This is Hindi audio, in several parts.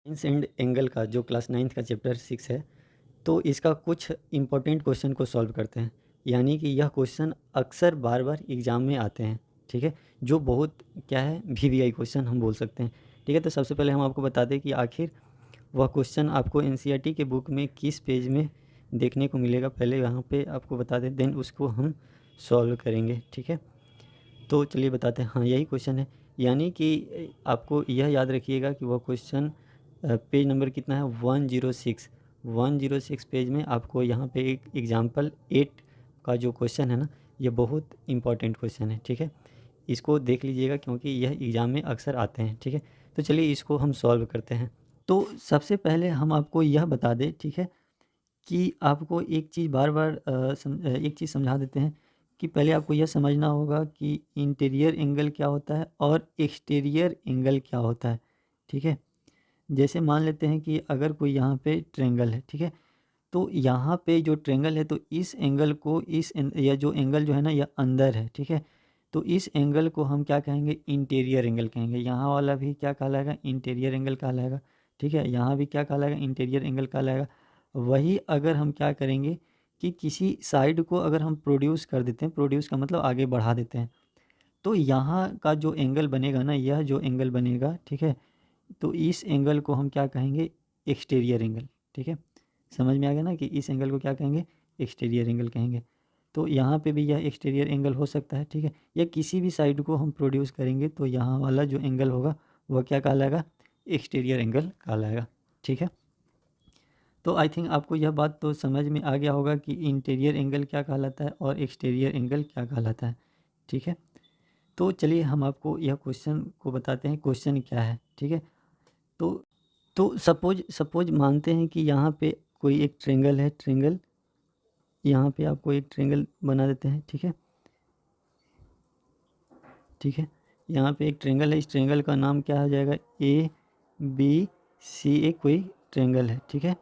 साइंस एंड एंगल का जो क्लास 9th का चैप्टर 6 है, तो इसका कुछ इम्पोर्टेंट क्वेश्चन को सॉल्व करते हैं। यानी कि यह क्वेश्चन अक्सर बार-बार एग्ज़ाम में आते हैं, ठीक है? जो बहुत क्या है वीवीआई क्वेश्चन हम बोल सकते हैं, ठीक है? तो सबसे पहले हम आपको बता दें कि आखिर वह क्वेश्चन आपको एनसीईआरटी के बुक में किस पेज में देखने को मिलेगा, पहले यहाँ पे आपको बता दें, देन उसको हम सॉल्व करेंगे, ठीक है? तो चलिए बताते हैं। हाँ, यही क्वेश्चन है। यानी कि आपको यह याद रखिएगा कि वह क्वेश्चन पेज नंबर कितना है 106। 106 पेज में आपको यहाँ पे एक एग्ज़ाम्पल 8 का जो क्वेश्चन है ना, ये बहुत इम्पोर्टेंट क्वेश्चन है, ठीक है? इसको देख लीजिएगा क्योंकि यह एग्ज़ाम में अक्सर आते हैं, ठीक है? तो चलिए इसको हम सॉल्व करते हैं। तो सबसे पहले हम आपको यह बता दें, ठीक है, कि आपको एक चीज़ बार-बार एक चीज़ समझा देते हैं कि पहले आपको यह समझना होगा कि इंटीरियर एंगल क्या होता है और एक्सटीरियर एंगल क्या होता है, ठीक है? जैसे मान लेते हैं कि अगर कोई यहाँ पे ट्रायंगल है, ठीक है? तो यहाँ पे जो ट्रायंगल है तो इस एंगल को इस एन या जो एंगल जो है ना, यह अंदर है, ठीक है? तो इस एंगल को हम क्या कहेंगे? इंटीरियर एंगल कहेंगे। यहाँ वाला भी क्या कहलाएगा? इंटीरियर एंगल कहलाएगा, ठीक है? यहाँ भी क्या कहलाएगा? इंटीरियर एंगल कहलाएगा। वही अगर हम क्या करेंगे कि किसी साइड को अगर हम प्रोड्यूस कर देते हैं, प्रोड्यूस का मतलब आगे बढ़ा देते हैं, तो यहाँ का जो एंगल बनेगा ना, यह जो एंगल बनेगा, ठीक है? तो इस एंगल को हम क्या कहेंगे? एक्सटीरियर एंगल, ठीक है? समझ में आ गया ना कि इस एंगल को क्या कहेंगे? एक्सटीरियर एंगल कहेंगे। तो यहाँ पे भी यह एक्सटीरियर एंगल हो सकता है, ठीक है? या किसी भी साइड को हम प्रोड्यूस करेंगे तो यहाँ वाला जो एंगल होगा वह क्या कहलाएगा? एक्सटीरियर एंगल कहलाएगा, ठीक है? तो आई थिंक आपको यह बात तो समझ में आ गया होगा कि इंटीरियर एंगल क्या कहलाता है और एक्सटीरियर एंगल क्या कहलाता है, ठीक है? तो चलिए हम आपको यह क्वेश्चन को बताते हैं, क्वेश्चन क्या है, ठीक है? तो तो सपोज़ सपोज़ मानते हैं कि यहाँ पे कोई एक ट्रायंगल है, ट्रायंगल यहाँ पे आपको एक ट्रायंगल बना देते हैं, ठीक है? ठीक है? यहाँ पे एक ट्रायंगल है, इस ट्रायंगल का नाम क्या हो जाएगा? ABC एक कोई ट्रायंगल है, ठीक है?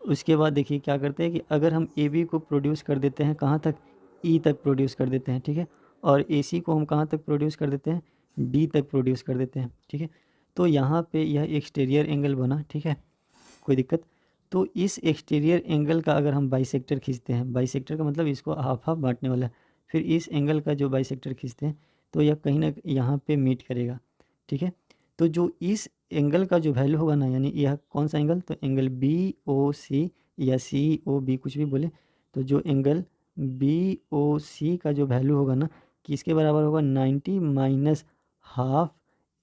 उसके बाद देखिए क्या करते हैं कि अगर हम AB को प्रोड्यूस कर देते हैं कहाँ तक? E तक प्रोड्यूस कर देते हैं, ठीक है? और AC को हम कहाँ तक प्रोड्यूस कर देते हैं? D तक प्रोड्यूस कर देते हैं, ठीक है? तो यहाँ पे यह एक्सटीरियर एंगल बना, ठीक है? कोई दिक्कत? तो इस एक्सटीरियर एंगल का अगर हम बाइसेक्टर खींचते हैं, बाइसेक्टर का मतलब इसको हाफ-हाफ बाँटने वाला है। फिर इस एंगल का जो बाइसेक्टर खींचते हैं, तो यह कहीं न यहाँ पे मीट करेगा, ठीक है? तो जो इस एंगल का जो वैल्यू होगा ना, यानी यह कौन-सा एंगल? तो एंगल BOC या COB कुछ भी बोले, तो जो एंगल BOC का जो वैल्यू होगा ना, किसके बराबर होगा? 90 माइनस हाफ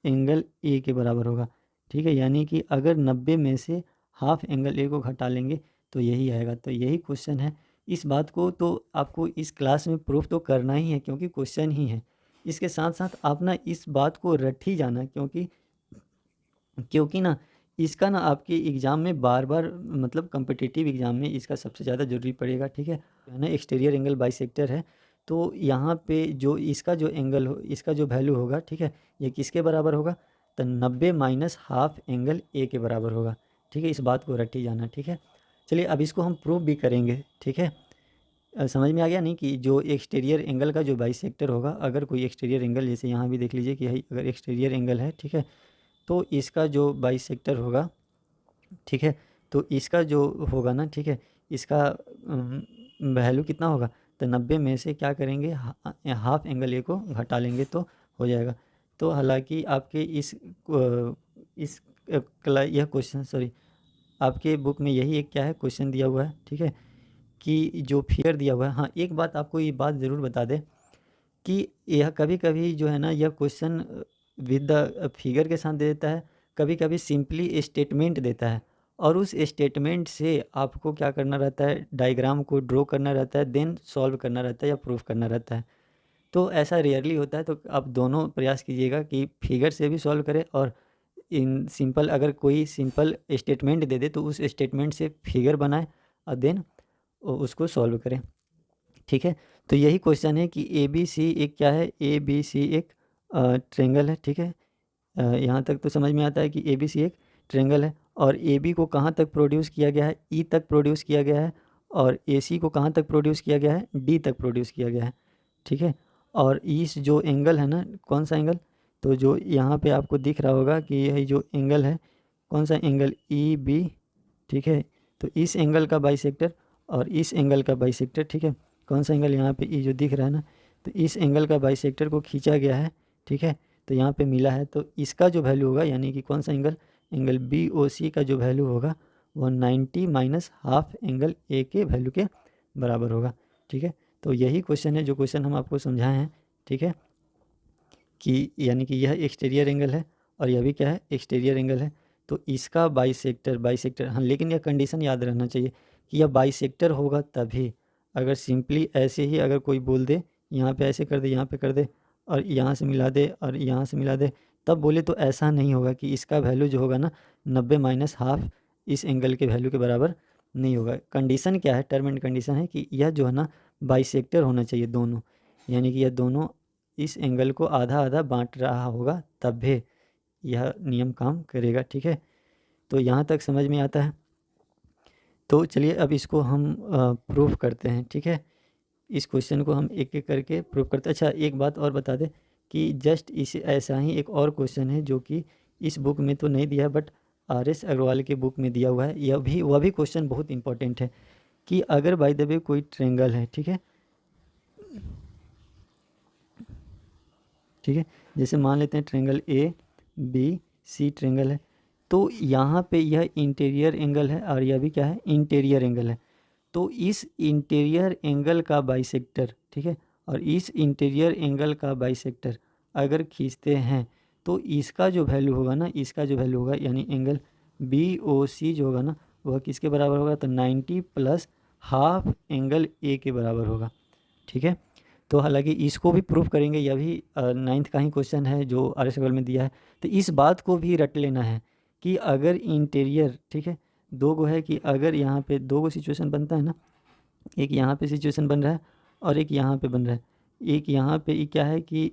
एंगल A के बराबर होगा, ठीक है? यानी कि अगर 90 में से हाफ एंगल ए को घटा लेंगे तो यही आएगा। तो यही क्वेश्चन है। इस बात को तो आपको इस क्लास में प्रूफ तो करना ही है क्योंकि क्वेश्चन ही है। इसके साथ-साथ आप ना इस बात को रट ही जाना क्योंकि क्योंकि ना इसका ना आपके एग्ज़ाम में बार-बार मतलब कॉम्पिटिटिव एग्ज़ाम में इसका सबसे ज़्यादा ज़रूरी पड़ेगा, ठीक है? है ना एक्सटीरियर एंगल बाइसेक्टर है, तो यहाँ पे जो इसका जो एंगल हो इसका जो वैल्यू होगा, ठीक है? ये किसके बराबर होगा? तो 90 माइनस हाफ एंगल ए के बराबर होगा, ठीक है? इस बात को रट ही जाना, ठीक है? चलिए अब इसको हम प्रूव भी करेंगे, ठीक है? समझ में आ गया नहीं कि जो एक्सटीरियर एंगल का जो बाइसेक्टर होगा, अगर कोई एक्सटीरियर एंगल जैसे यहाँ भी देख लीजिए कि यही अगर एक्सटीरियर एंगल है, ठीक है? तो इसका जो बाइसेक्टर होगा, ठीक है? तो इसका जो होगा ना, ठीक है? इसका वैल्यू कितना होगा? तो 90 में से क्या करेंगे हाफ एंगल ए को घटा लेंगे तो हो जाएगा। तो हालाँकि आपके इस यह क्वेश्चन सॉरी आपके बुक में यही एक क्या है क्वेश्चन दिया हुआ है, ठीक है? कि जो फिगर दिया हुआ है हाँ, एक बात आपको ये बात ज़रूर बता दें कि यह कभी-कभी जो है ना यह क्वेश्चन विद द फिगर के साथ दे देता है, कभी-कभी सिंपली स्टेटमेंट देता है और उस स्टेटमेंट से आपको क्या करना रहता है, डायग्राम को ड्रॉ करना रहता है, देन सॉल्व करना रहता है या प्रूफ करना रहता है। तो ऐसा रेयरली होता है, तो आप दोनों प्रयास कीजिएगा कि फिगर से भी सॉल्व करें और इन सिंपल अगर कोई सिंपल स्टेटमेंट दे दे, तो उस स्टेटमेंट से फिगर बनाएँ और देन उसको सॉल्व करें। ठीक है? तो यही क्वेश्चन है कि एबीसी एक क्या है? एबीसी एक ट्रायंगल है, ठीक है? यहाँ तक तो समझ में आता है कि एबीसी एक ट्रायंगल है और एबी को कहाँ तक प्रोड्यूस किया गया है? ई तक प्रोड्यूस किया गया है और एसी को कहाँ तक प्रोड्यूस किया गया है? डी तक प्रोड्यूस किया गया है, ठीक है? और इस जो एंगल है ना, कौन-सा एंगल? तो जो यहाँ पे आपको दिख रहा होगा कि यही जो एंगल है, कौन सा एंगल ई बी, ठीक है। तो इस एंगल का बाइसेक्टर और इस एंगल का बाइसेक्टर, ठीक है। कौन सा एंगल, यहाँ पे ई जो दिख रहा है ना, तो इस एंगल का बाइसेक्टर को खींचा गया है, ठीक है। तो यहाँ पे मिला है, तो इसका जो वैल्यू होगा यानी कि कौन सा एंगल, एंगल बी ओ सी का जो वैल्यू होगा वो 90 माइनस हाफ एंगल ए के वैल्यू के बराबर होगा, ठीक है। तो यही क्वेश्चन है जो क्वेश्चन हम आपको समझाए हैं, ठीक है, कि यानी कि यह एक्सटीरियर एंगल है और यह भी क्या है, एक्सटीरियर एंगल है। तो इसका बाइसेक्टर हाँ, लेकिन यह कंडीशन याद रहना चाहिए कि यह बाइसेक्टर होगा तभी। अगर सिंपली ऐसे ही अगर कोई बोल दे यहाँ पे ऐसे कर दे, यहाँ पे कर दे और यहाँ से मिला दे और यहाँ से मिला दे, तब बोले तो ऐसा नहीं होगा कि इसका वैल्यू जो होगा ना 90 माइनस हाफ इस एंगल के वैल्यू के बराबर नहीं होगा। कंडीशन क्या है, टर्म एंड कंडीशन है कि यह जो है ना बाइसेक्टर होना चाहिए दोनों, यानी कि यह दोनों इस एंगल को आधा आधा बांट रहा होगा तब भी यह नियम काम करेगा, ठीक है। तो यहाँ तक समझ में आता है। तो चलिए अब इसको हम प्रूफ करते हैं, ठीक है। इस क्वेश्चन को हम एक एक करके प्रूफ करते हैं। अच्छा एक बात और बता दें कि जस्ट इस ऐसा ही एक और क्वेश्चन है जो कि इस बुक में तो नहीं दिया बट RS अग्रवाल के बुक में दिया हुआ है। वह भी क्वेश्चन बहुत इंपॉर्टेंट है कि अगर बाय द वे कोई ट्रेंगल है, ठीक है, ठीक है, जैसे मान लेते हैं ट्रेंगल ABC ट्रेंगल है, तो यहाँ पे यह इंटीरियर एंगल है और यह भी क्या है, इंटीरियर एंगल है। तो इस इंटीरियर एंगल का बाइसेक्टर, ठीक है, और इस इंटीरियर एंगल का बाइसेक्टर अगर खींचते हैं तो इसका जो वैल्यू होगा ना, इसका जो वैल्यू होगा यानी एंगल BOC जो होगा ना वह किसके बराबर होगा, तो 90 प्लस हाफ एंगल ए के बराबर होगा, ठीक है। तो हालांकि इसको भी प्रूफ करेंगे, यह भी 9th का ही क्वेश्चन है जो RS अग्रवाल में दिया है। तो इस बात को भी रट लेना है कि अगर इंटीरियर, ठीक है, दो गो है कि अगर यहाँ पे दो गो सिचुएशन बनता है ना, एक यहाँ पे सिचुएशन बन रहा है और एक यहाँ पे बन रहा है। एक यहाँ पे क्या है कि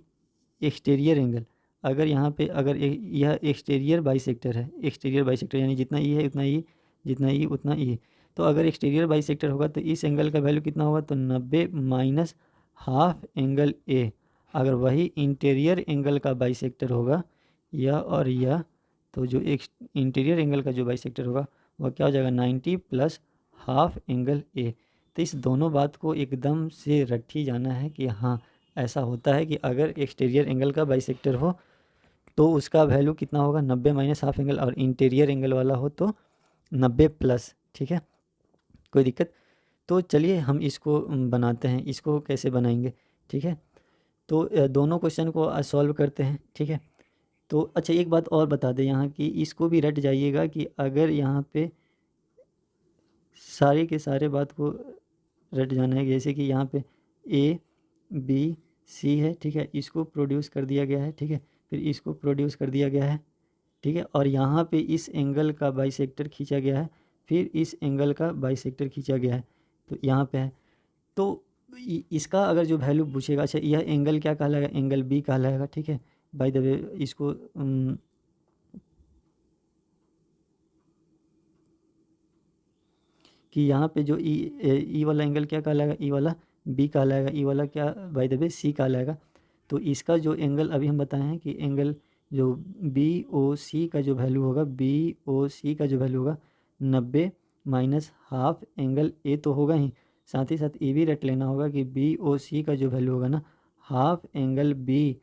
एक्सटीरियर एंगल, अगर यहाँ पे अगर यह एक्सटीरियर बाइसेक्टर है, एक्सटीरियर बाइसेक्टर यानी जितना ई है उतना ई, जितना ई उतना ई। तो अगर एक्सटीरियर बाइसेक्टर होगा तो इस एंगल का वैल्यू कितना होगा, तो 90 माइनस हाफ एंगल ए। अगर वही इंटीरियर एंगल का बाइसेक्टर होगा यह और यह, तो जो एक इंटीरियर एंगल का जो बाइसेक्टर होगा वह क्या हो जाएगा, 90 प्लस हाफ एंगल ए। तो इस दोनों बात को एकदम से रट ही जाना है कि हाँ ऐसा होता है कि अगर एक्सटीरियर एंगल का बाइसेक्टर हो तो उसका वैल्यू कितना होगा, 90 माइनस हाफ एंगल, और इंटीरियर एंगल वाला हो तो 90 प्लस, ठीक है, कोई दिक्कत। तो चलिए हम इसको बनाते हैं, इसको कैसे बनाएंगे, ठीक है। तो दोनों क्वेश्चन को सॉल्व करते हैं, ठीक है। तो अच्छा एक बात और बता दें यहाँ कि इसको भी रट जाइएगा कि अगर यहाँ पे सारे के सारे बात को रट जाना है, जैसे कि यहाँ पे ABC है, ठीक है, इसको प्रोड्यूस कर दिया गया है, ठीक है, फिर इसको प्रोड्यूस कर दिया गया है, ठीक है, और यहाँ पे इस एंगल का बाइसेक्टर खींचा गया है, फिर इस एंगल का बाइसेक्टर खींचा गया है, तो यहाँ पे है। तो इसका अगर जो वैल्यू पूछेगा, अच्छा यह एंगल क्या कहलाएगा, एंगल B कहलाएगा, ठीक है। बाय द वे इसको कि यहाँ पे जो ई वाला एंगल क्या कहलाएगा, ई वाला B कहलाएगा, ई वाला क्या बाय द वे C कहलाएगा। तो इसका जो एंगल अभी हम बताए हैं कि एंगल जो BOC का जो वैल्यू होगा, BOC का जो वैल्यू होगा 90 माइनस हाफ एंगल ए तो होगा ही, साथ ही साथ ये भी रट लेना होगा कि BOC का जो वैल्यू होगा ना half angle B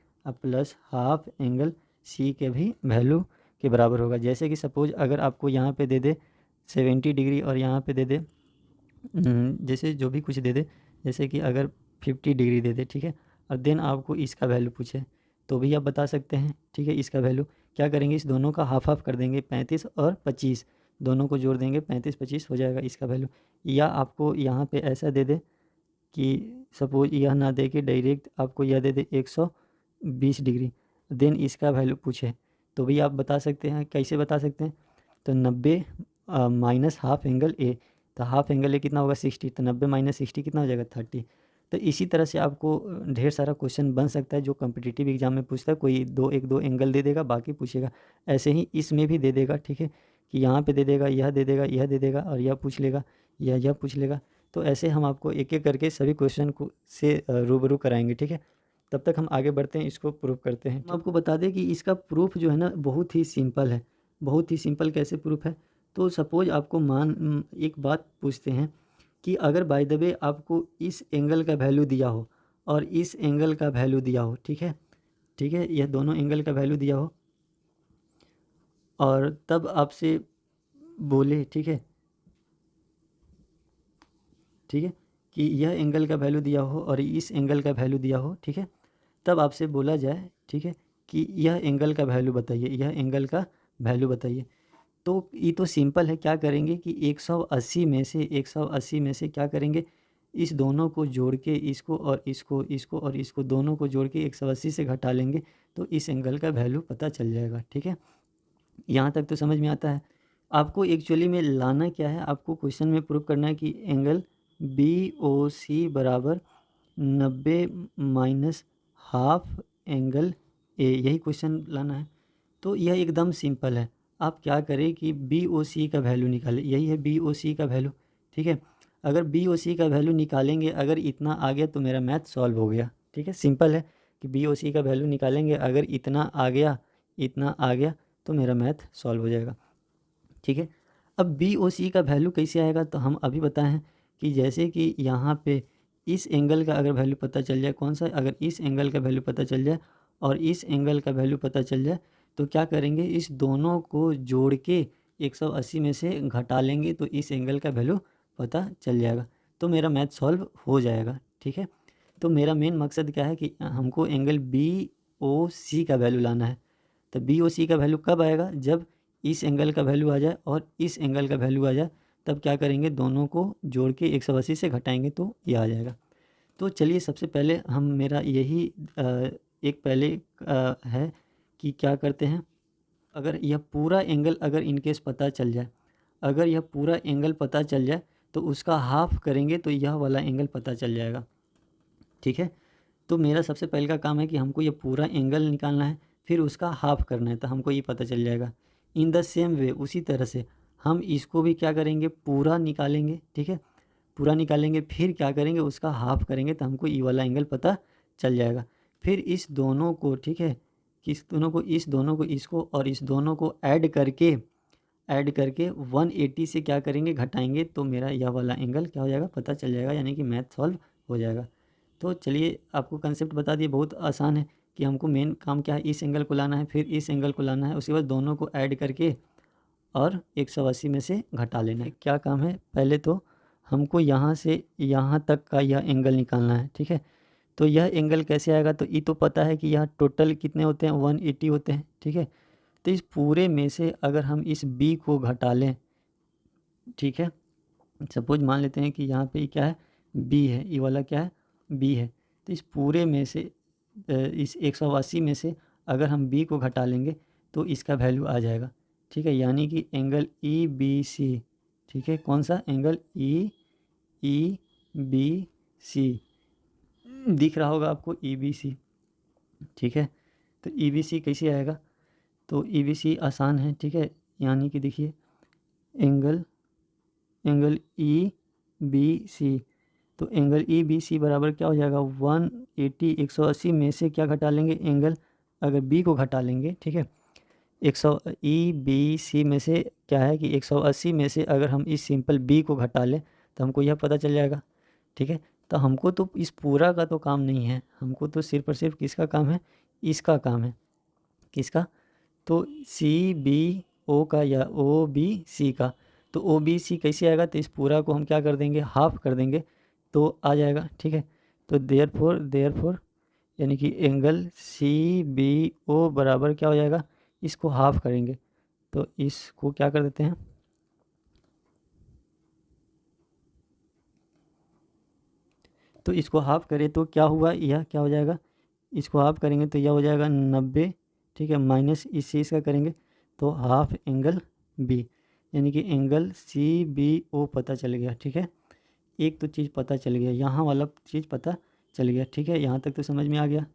plus half angle C के भी वैल्यू के बराबर होगा। जैसे कि सपोज अगर आपको यहाँ पे दे दे 70 डिग्री और यहाँ पे दे दे जैसे जो भी कुछ दे दे, जैसे कि अगर 50 डिग्री दे दे, ठीक है, और देन आपको इसका वैल्यू पूछे तो भी आप बता सकते हैं, ठीक है। इसका वैल्यू क्या करेंगे, इस दोनों का हाफ हाफ कर देंगे, 35 और 25 दोनों को जोड़ देंगे, 35-25 हो जाएगा इसका वैल्यू। या आपको यहाँ पे ऐसा दे दे कि सपोज यह ना दे के डायरेक्ट आपको यह दे दे 120 डिग्री, देन इसका वैल्यू पूछे तो भी आप बता सकते हैं। कैसे बता सकते हैं, तो 90 माइनस हाफ एंगल ए, तो हाफ एंगल ए कितना होगा 60, तो 90 माइनस 60 कितना हो जाएगा 30। तो इसी तरह से आपको ढेर सारा क्वेश्चन बन सकता है जो कॉम्पिटिटिव एग्जाम में पूछता है। कोई एक दो एंगल दे देगा, बाकी पूछेगा। ऐसे ही इसमें भी दे देगा, ठीक है, कि यहाँ पे दे देगा, यह दे देगा, यह दे देगा, और यह पूछ लेगा, यह पूछ लेगा। तो ऐसे हम आपको एक एक करके सभी क्वेश्चन को से रूबरू कराएंगे, ठीक है। तब तक हम आगे बढ़ते हैं, इसको प्रूफ करते हैं। हम आपको बता दें कि इसका प्रूफ जो है ना बहुत ही सिंपल है। बहुत ही सिंपल कैसे प्रूफ है। तो सपोज आपको एक बात पूछते हैं कि अगर बाय द वे आपको इस एंगल का वैल्यू दिया हो और इस एंगल का वैल्यू दिया हो, ठीक है, ठीक है, यह दोनों एंगल का वैल्यू दिया हो और तब आपसे बोले, ठीक है, ठीक है, कि यह एंगल का वैल्यू दिया हो और इस एंगल का वैल्यू दिया हो, ठीक है, तब आपसे बोला जाए, ठीक है, कि यह एंगल का वैल्यू बताइए, यह एंगल का वैल्यू बताइए। तो ये तो सिंपल है, क्या करेंगे कि 180 में से क्या करेंगे, इस दोनों को जोड़ के इसको और इसको और इसको दोनों को जोड़ के 180 से घटा लेंगे तो इस एंगल का वैल्यू पता चल जाएगा। ठीक है, यहाँ तक तो समझ में आता है। आपको एक्चुअली में लाना क्या है, आपको क्वेश्चन में प्रूव करना है कि एंगल बी ओ सी बराबर 90 माइनस हाफ एंगल ए, यही क्वेश्चन लाना है। तो यह एकदम सिंपल है। आप क्या करें कि बी ओ सी का वैल्यू निकालें, यही है बी ओ सी का वैल्यू। ठीक है, अगर बी ओ सी का वैल्यू निकालेंगे, अगर इतना आ गया तो मेरा मैथ सॉल्व हो गया। ठीक है, सिंपल है कि बी ओ सी का वैल्यू निकालेंगे, अगर इतना आ गया, इतना आ गया तो मेरा मैथ सॉल्व हो जाएगा। ठीक है, अब बी ओ सी का वैल्यू कैसे आएगा, तो हम अभी बताए हैं कि जैसे कि यहाँ पे इस एंगल का अगर वैल्यू पता चल जाए, कौन सा, अगर इस एंगल का वैल्यू पता चल जाए और इस एंगल का वैल्यू पता चल जाए तो क्या करेंगे, इस दोनों को जोड़ के 180 में से घटा लेंगे तो इस एंगल का वैल्यू पता चल जाएगा, तो मेरा मैथ सॉल्व हो जाएगा। ठीक है, तो मेरा मेन मकसद क्या है कि हमको एंगल बी ओ सी का वैल्यू लाना है। तो बी ओ सी का वैल्यू कब आएगा, जब इस एंगल का वैल्यू आ जाए और इस एंगल का वैल्यू आ जाए, तब क्या करेंगे, दोनों को जोड़ के 180 से घटाएंगे तो ये आ जाएगा। तो चलिए सबसे पहले हम मेरा यही एक पहले है कि क्या करते हैं, अगर यह पूरा एंगल अगर इनकेस पता चल जाए, अगर यह पूरा एंगल पता चल जाए तो उसका हाफ करेंगे तो यह वाला एंगल पता चल जाएगा। ठीक है, तो मेरा सबसे पहले का काम है कि हमको ये पूरा एंगल निकालना है, फिर उसका हाफ करना है, तो हमको ये पता चल जाएगा। इन द सेम वे, उसी तरह से हम इसको भी क्या करेंगे, पूरा निकालेंगे। ठीक है, पूरा निकालेंगे, फिर क्या करेंगे, उसका हाफ करेंगे तो हमको ये वाला एंगल पता चल जाएगा। फिर इस दोनों को, ठीक है, किस दोनों को, इस दोनों को, इसको और इस दोनों को ऐड करके 180 से क्या करेंगे, घटाएंगे तो मेरा यह वाला एंगल क्या हो जाएगा, पता चल जाएगा, यानी कि मैथ सॉल्व हो जाएगा। तो चलिए आपको कंसेप्ट बता दिए, बहुत आसान है कि हमको मेन काम क्या है, इस एंगल को लाना है, फिर इस एंगल को लाना है, उसके बाद दोनों को ऐड करके और 180 में से घटा लेना है। क्या काम है, पहले तो हमको यहाँ से यहाँ तक का यह एंगल निकालना है। ठीक है, तो यह एंगल कैसे आएगा, तो ये तो पता है कि यहाँ टोटल कितने होते हैं, 180 होते हैं। ठीक है, तो इस पूरे में से अगर हम इस बी को घटा लें, ठीक है, सपोज मान लेते हैं कि यहाँ पे क्या है, बी है, ये वाला क्या है, बी है, तो इस पूरे में से इस 180 में से अगर हम बी को घटा लेंगे तो इसका वैल्यू आ जाएगा। ठीक है, यानी कि एंगल ई बी सी, ठीक है, कौन सा एंगल, ई बी सी, दिख रहा होगा आपको, ई बी सी। ठीक है, तो ई बी सी कैसे आएगा, तो ई बी सी आसान है। ठीक है, यानी कि देखिए angle angle E B C, तो एंगल ई बी सी बराबर क्या हो जाएगा, 180, 180 में से क्या घटा लेंगे, एंगल अगर बी को घटा लेंगे, ठीक है, 100 ई बी सी में से क्या है कि 180 में से अगर हम इस सिंपल बी को घटा लें तो हमको यह पता चल जाएगा। ठीक है, तो हमको तो इस पूरा का तो काम नहीं है, हमको तो सिर्फ और सिर्फ किसका काम है, इसका काम है, किसका, तो सी बी ओ का या ओ बी सी का। तो ओ बी सी कैसे आएगा, तो इस पूरा को हम क्या कर देंगे, हाफ कर देंगे तो आ जाएगा। ठीक है, तो देयरफॉर यानी कि एंगल सी बी ओ बराबर क्या हो जाएगा, इसको हाफ करेंगे तो इसको क्या कर देते हैं, तो इसको हाफ करें तो क्या हुआ, यह क्या हो जाएगा, इसको हाफ करेंगे तो यह हो जाएगा 90। ठीक है, माइनस इस चीज़ का करेंगे तो हाफ एंगल बी, यानी कि एंगल सी बी ओ पता चल गया। ठीक है, एक तो चीज़ पता चल गया, यहाँ वाला चीज़ पता चल गया। ठीक है, यहाँ तक तो समझ में आ गया।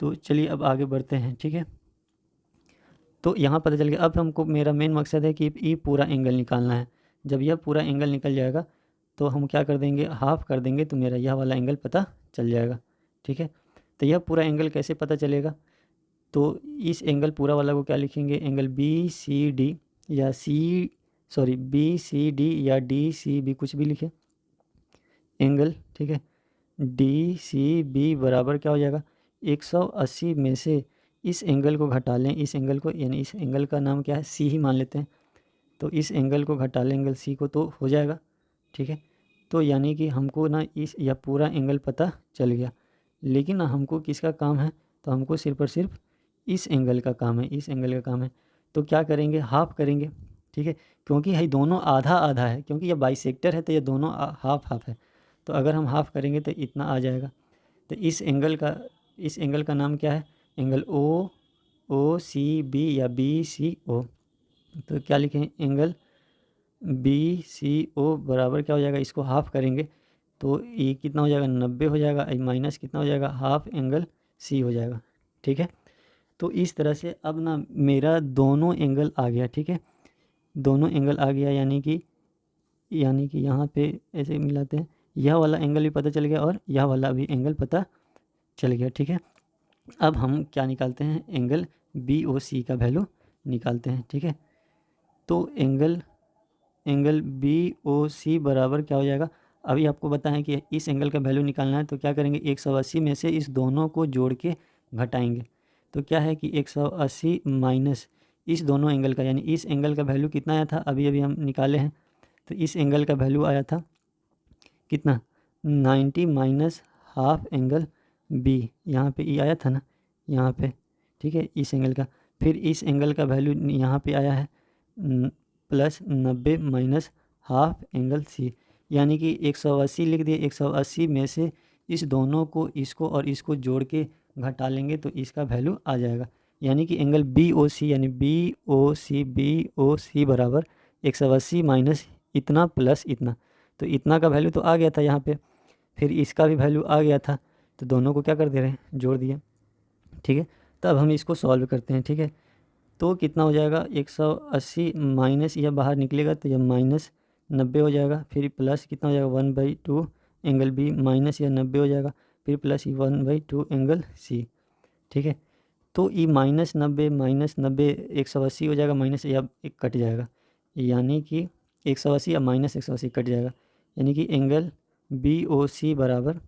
तो चलिए अब आगे बढ़ते हैं। ठीक है, तो यहाँ पता चल गया, अब हमको, मेरा मेन मकसद है कि ये पूरा एंगल निकालना है। जब यह पूरा एंगल निकल जाएगा तो हम क्या कर देंगे, हाफ कर देंगे तो मेरा यह वाला एंगल पता चल जाएगा। ठीक है, तो यह पूरा एंगल कैसे पता चलेगा, तो इस एंगल पूरा वाला को क्या लिखेंगे, एंगल बी सी डी या बी सी डी या डी सी बी कुछ भी लिखे एंगल, ठीक है, डी सी बी बराबर क्या हो जाएगा 180 में से इस एंगल को घटा लें, इस एंगल को, यानी इस एंगल का नाम क्या है सी ही मान लेते हैं, तो इस एंगल को घटा लें एंगल सी को तो हो जाएगा, ठीक है। तो यानी कि हमको ना इस या पूरा एंगल पता चल गया, लेकिन ना हमको किसका काम है, तो हमको सिर्फ और सिर्फ इस एंगल का काम है, इस एंगल का काम है। तो क्या करेंगे, हाफ करेंगे, ठीक है, क्योंकि ये दोनों आधा आधा है, क्योंकि ये बाइसेक्टर है तो ये दोनों हाफ हाफ है। तो अगर हम हाफ करेंगे तो इतना आ जाएगा। तो इस एंगल का नाम क्या है, एंगल ओ सी बी या बी सी ओ। तो क्या लिखें, एंगल बी सी ओ बराबर क्या हो जाएगा, इसको हाफ करेंगे तो ये कितना हो जाएगा 90 हो जाएगा, माइनस कितना हो जाएगा हाफ एंगल सी हो जाएगा, ठीक है। तो इस तरह से अब ना मेरा दोनों एंगल आ गया, ठीक है, दोनों एंगल आ गया, यानी कि यहाँ पे ऐसे मिलाते हैं, यह वाला एंगल भी पता चल गया और यह वाला भी एंगल पता चल गया, ठीक है। अब हम क्या निकालते हैं, एंगल बी ओ सी का वैल्यू निकालते हैं, ठीक है। तो एंगल बी ओ सी बराबर क्या हो जाएगा, अभी आपको बताएं कि इस एंगल का वैल्यू निकालना है, तो क्या करेंगे 180 में से इस दोनों को जोड़ के घटाएंगे। तो क्या है कि 180 माइनस इस दोनों एंगल का, यानी इस एंगल का वैल्यू कितना आया था, अभी अभी हम निकाले हैं, तो इस एंगल का वैल्यू आया था कितना 90 माइनस हाफ एंगल बी, यहाँ पे ई आया था ना, यहाँ पे, ठीक है, इस एंगल का। फिर इस एंगल का वैल्यू यहाँ पे आया है plus 90 minus half angle C, यानी कि 180 लिख दिए, 180 में से इस दोनों को, इसको और इसको जोड़ के घटा लेंगे तो इसका वैल्यू आ जाएगा, यानी कि एंगल बी ओ सी, यानी बी ओ सी बराबर 180 माइनस इतना प्लस इतना, तो इतना का वैल्यू तो आ गया था यहाँ पे, फिर इसका भी वैल्यू आ गया था, तो दोनों को क्या कर दे रहे हैं, जोड़ दिए, ठीक है। तब हम इसको सॉल्व करते हैं, ठीक है। तो कितना हो जाएगा 180 माइनस यह बाहर निकलेगा तो यह माइनस 90 हो जाएगा, फिर प्लस कितना हो जाएगा 1/2 एंगल बी, माइनस यह 90 हो जाएगा, फिर प्लस 1/2 एंगल सी, ठीक है। तो ये माइनस नब्बे 180 हो जाएगा, माइनस यह एक कट जाएगा, यानी कि 180 या माइनस 180 कट जाएगा, यानी कि एंगल बी ओ सी बराबर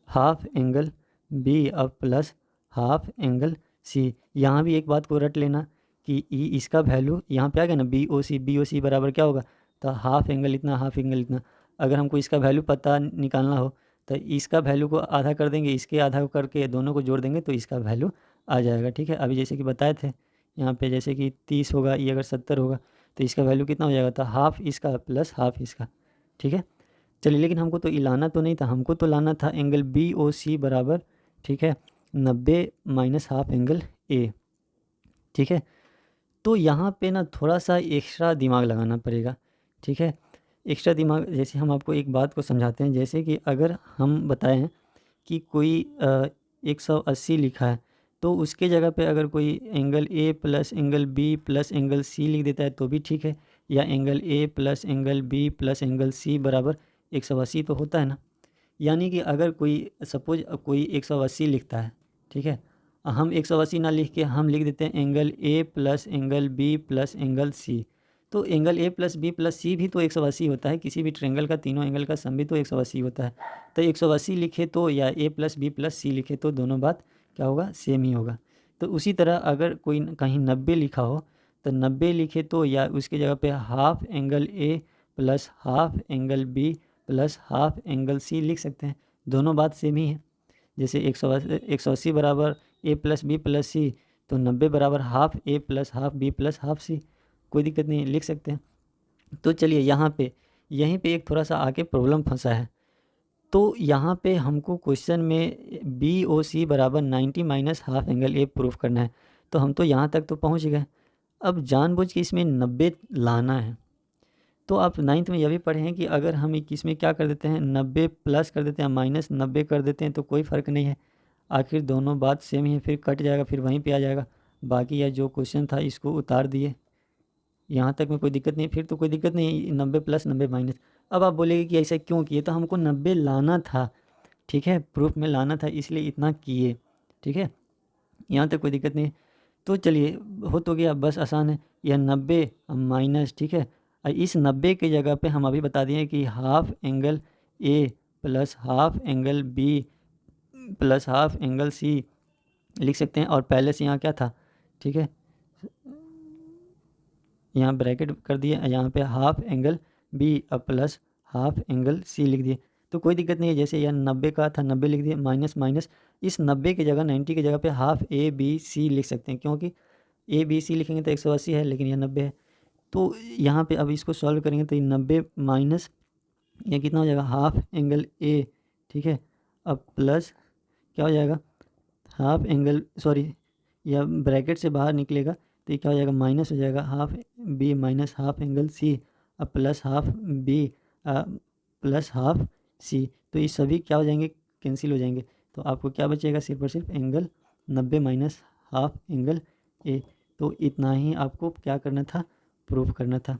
हाफ एंगल बी अब प्लस हाफ एंगल सी। यहाँ भी एक बात को रट लेना कि ई इसका वैल्यू यहाँ पे आ गया ना, बी ओ सी बराबर क्या होगा, तो हाफ एंगल इतना, हाफ एंगल इतना। अगर हमको इसका वैल्यू पता निकालना हो तो इसका वैल्यू को आधा कर देंगे, इसके आधा को करके दोनों को जोड़ देंगे तो इसका वैल्यू आ जाएगा, ठीक है। अभी जैसे कि बताए थे यहाँ पे, जैसे कि 30 होगा, ये अगर 70 होगा तो इसका वैल्यू कितना हो जाएगा, तो हाफ इसका प्लस हाफ इसका, ठीक है। चलिए, लेकिन हमको तो लाना तो नहीं था, हमको तो लाना था एंगल बी ओ सी बराबर, ठीक है, 90 माइनस हाफ एंगल ए, ठीक है। तो यहाँ पे ना थोड़ा सा एक्स्ट्रा दिमाग लगाना पड़ेगा, ठीक है। एक्स्ट्रा दिमाग, जैसे हम आपको एक बात को समझाते हैं, जैसे कि अगर हम बताएं कि कोई 180 लिखा है, तो उसके जगह पे अगर कोई angle A plus angle B plus angle C लिख देता है तो भी ठीक है, या angle A plus angle B plus angle C बराबर 180 तो होता है ना। यानी कि अगर कोई सपोज कोई 180 लिखता है, ठीक है, हम 180 ना लिख के हम लिख देते हैं angle A plus angle B plus angle C, तो angle A plus B plus C भी तो 180 होता है, किसी भी ट्रायंगल का तीनों एंगल का सम भी तो 180 होता है। तो 180 लिखे तो या ए प्लस बी प्लस सी लिखे तो दोनों बात क्या होगा, सेम ही होगा। तो उसी तरह अगर कोई कहीं 90 लिखा हो तो 90 लिखे तो या उसकी जगह पे half angle A plus half angle B plus half angle C लिख सकते हैं, दोनों बात सेम ही है। जैसे 180 बराबर A plus B plus C, तो 90 बराबर half A plus half B plus half C, कोई दिक्कत नहीं, लिख सकते हैं। तो चलिए यहीं पे एक थोड़ा सा आके प्रॉब्लम फंसा है। तो यहाँ पे हमको क्वेश्चन में बी ओ सी बराबर 90 माइनस हाफ एंगल ए प्रूफ करना है, तो हम तो यहाँ तक तो पहुँच गए। अब जानबूझ के इसमें 90 लाना है, तो आप 9th में यह भी पढ़े हैं कि अगर हम इसमें क्या कर देते हैं 90 प्लस कर देते हैं, माइनस 90 कर देते हैं तो कोई फ़र्क नहीं है, आखिर दोनों बात सेम ही है, फिर कट जाएगा, फिर वहीं पे आ जाएगा। बाकी यह जो क्वेश्चन था इसको उतार दिए, यहाँ तक में कोई दिक्कत नहीं, फिर तो कोई दिक्कत नहीं, 90 प्लस 90 माइनस। अब आप बोलेंगे कि ऐसा क्यों किए, तो हमको 90 लाना था, ठीक है, प्रूफ में लाना था इसलिए इतना किए, ठीक है। यहाँ तक कोई दिक्कत नहीं है। तो चलिए हो तो गया, बस आसान है। यह 90 माइनस, ठीक है, इस 90 की जगह पे हम अभी बता दिए कि half angle A plus half angle B plus half angle C लिख सकते हैं। और पहले से यहाँ क्या था, ठीक है, यहाँ ब्रैकेट कर दिए, यहाँ पे हाफ एंगल बी और प्लस हाफ एंगल सी लिख दिए। तो कोई दिक्कत नहीं है, जैसे यहाँ 90 का था 90 लिख दिए, माइनस माइनस इस 90 की जगह 90 की जगह पे हाफ ए बी सी लिख सकते हैं, क्योंकि ए बी सी लिखेंगे तो 180 है, लेकिन यह 90 है। तो यहाँ पे अब इसको सॉल्व करेंगे तो ये 90 माइनस ये कितना हो जाएगा, हाफ एंगल ए, ठीक है, अब प्लस क्या हो जाएगा, हाफ एंगल, सॉरी, यह ब्रैकेट से बाहर निकलेगा तो ये क्या हो जाएगा, माइनस हो जाएगा half B minus half angle C, अब plus half B plus half C. तो ये सभी क्या हो जाएंगे, कैंसिल हो जाएंगे। तो आपको क्या बचेगा, सिर्फ और सिर्फ एंगल 90 माइनस हाफ एंगल ए। तो इतना ही आपको क्या करना था, प्रूफ करना था।